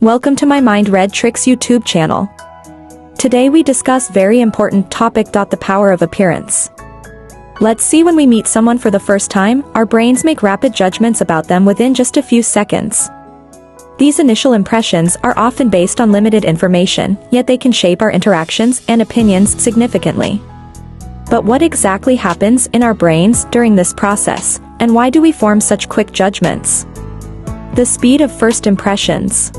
Welcome to my Mind Read Tricks YouTube channel. Today we discuss very important topic. The power of appearance. Let's see, when we meet someone for the first time, our brains make rapid judgments about them within just a few seconds. These initial impressions are often based on limited information, yet they can shape our interactions and opinions significantly. But what exactly happens in our brains during this process, and why do we form such quick judgments? The speed of first impressions.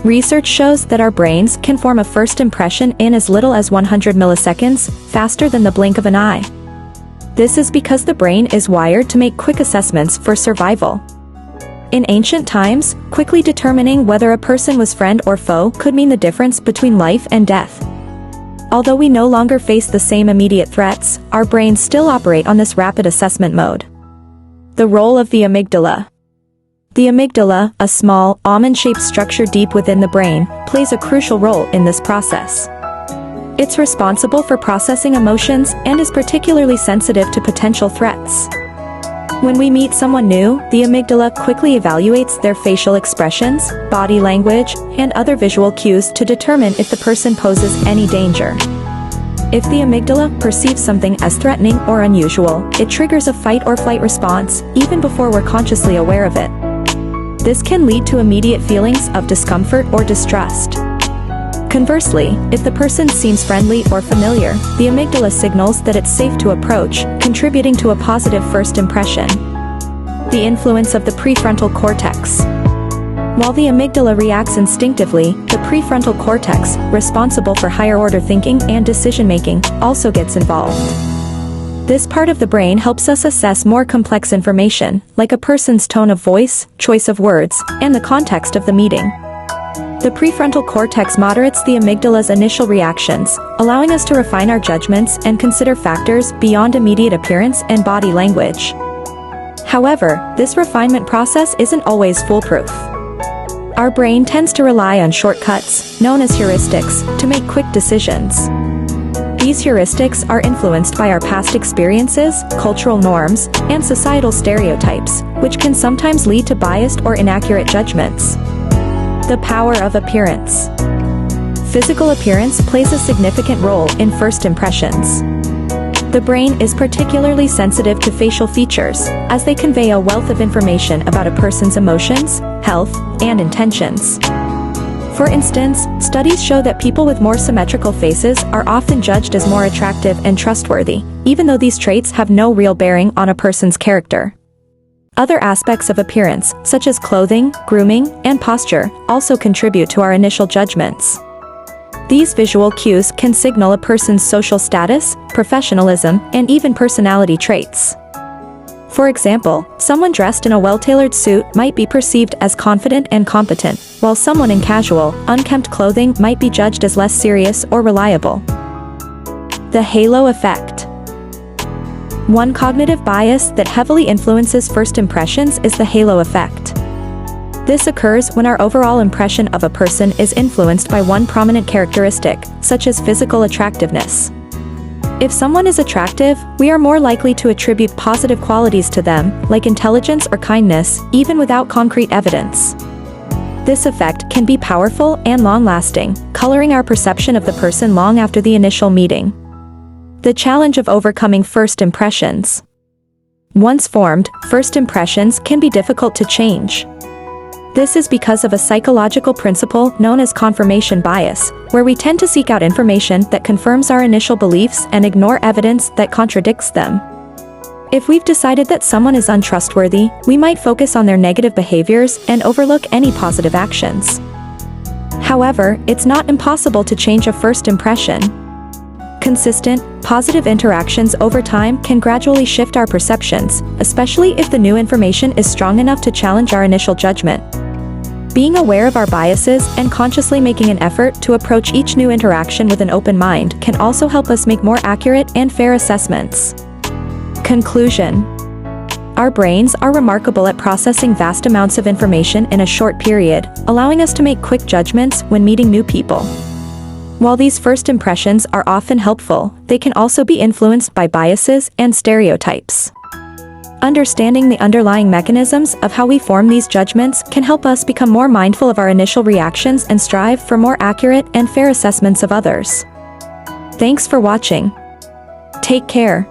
Research shows that our brains can form a first impression in as little as 100 milliseconds, faster than the blink of an eye. This is because the brain is wired to make quick assessments for survival. In ancient times, quickly determining whether a person was friend or foe could mean the difference between life and death. Although we no longer face the same immediate threats, our brains still operate on this rapid assessment mode. The role of the amygdala. The amygdala, a small, almond-shaped structure deep within the brain, plays a crucial role in this process. It's responsible for processing emotions and is particularly sensitive to potential threats. When we meet someone new, the amygdala quickly evaluates their facial expressions, body language, and other visual cues to determine if the person poses any danger. If the amygdala perceives something as threatening or unusual, it triggers a fight or flight response, even before we're consciously aware of it. This can lead to immediate feelings of discomfort or distrust. Conversely, if the person seems friendly or familiar, the amygdala signals that it's safe to approach, contributing to a positive first impression. The influence of the prefrontal cortex. While the amygdala reacts instinctively, the prefrontal cortex, responsible for higher-order thinking and decision-making, also gets involved. This part of the brain helps us assess more complex information, like a person's tone of voice, choice of words, and the context of the meeting. The prefrontal cortex moderates the amygdala's initial reactions, allowing us to refine our judgments and consider factors beyond immediate appearance and body language. However, this refinement process isn't always foolproof. Our brain tends to rely on shortcuts, known as heuristics, to make quick decisions. These heuristics are influenced by our past experiences, cultural norms, and societal stereotypes, which can sometimes lead to biased or inaccurate judgments. The power of appearance. Physical appearance plays a significant role in first impressions. The brain is particularly sensitive to facial features, as they convey a wealth of information about a person's emotions, health, and intentions. For instance, studies show that people with more symmetrical faces are often judged as more attractive and trustworthy, even though these traits have no real bearing on a person's character. Other aspects of appearance, such as clothing, grooming, and posture, also contribute to our initial judgments. These visual cues can signal a person's social status, professionalism, and even personality traits. For example, someone dressed in a well-tailored suit might be perceived as confident and competent, while someone in casual, unkempt clothing might be judged as less serious or reliable. The halo effect. One cognitive bias that heavily influences first impressions is the halo effect. This occurs when our overall impression of a person is influenced by one prominent characteristic, such as physical attractiveness. If someone is attractive, we are more likely to attribute positive qualities to them, like intelligence or kindness, even without concrete evidence. This effect can be powerful and long-lasting, coloring our perception of the person long after the initial meeting. The challenge of overcoming first impressions. Once formed, first impressions can be difficult to change. This is because of a psychological principle known as confirmation bias, where we tend to seek out information that confirms our initial beliefs and ignore evidence that contradicts them. If we've decided that someone is untrustworthy, we might focus on their negative behaviors and overlook any positive actions. However, it's not impossible to change a first impression. Consistent, positive interactions over time can gradually shift our perceptions, especially if the new information is strong enough to challenge our initial judgment. Being aware of our biases and consciously making an effort to approach each new interaction with an open mind can also help us make more accurate and fair assessments. Conclusion. Our brains are remarkable at processing vast amounts of information in a short period, allowing us to make quick judgments when meeting new people. While these first impressions are often helpful, they can also be influenced by biases and stereotypes. Understanding the underlying mechanisms of how we form these judgments can help us become more mindful of our initial reactions and strive for more accurate and fair assessments of others. Thanks for watching. Take care.